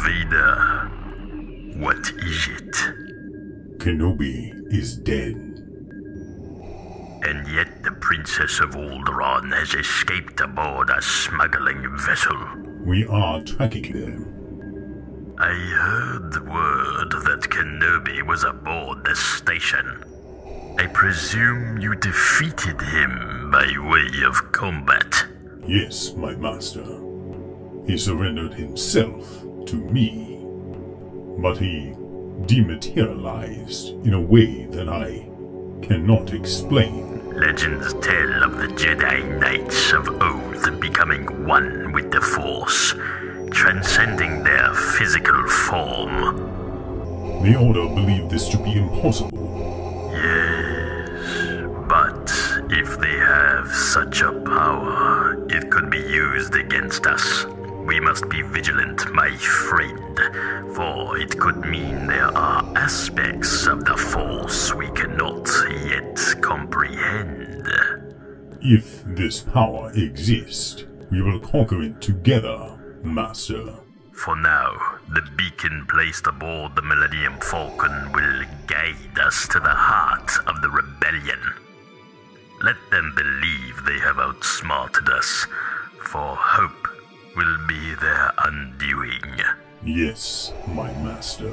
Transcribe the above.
Vader. What is it? Kenobi is dead. And yet the Princess of Alderaan has escaped aboard a smuggling vessel. We are tracking them. I heard the word that Kenobi was aboard the station. I presume you defeated him by way of combat. Yes, my master. He surrendered himself to me. But he dematerialized in a way that I cannot explain. Legends tell of the Jedi Knights of old becoming one with the Force, transcending their physical form. The Order believed this to be impossible. Yes, but if they have such a power, it could be used against us. We must be vigilant, my friend, for it could mean there are aspects of the Force we cannot yet comprehend. If this power exists, we will conquer it together, Master. For now, the beacon placed aboard the Millennium Falcon will guide us to the heart of the rebellion. Let them believe they have outsmarted us, for hope will be their undoing. Yes, my master.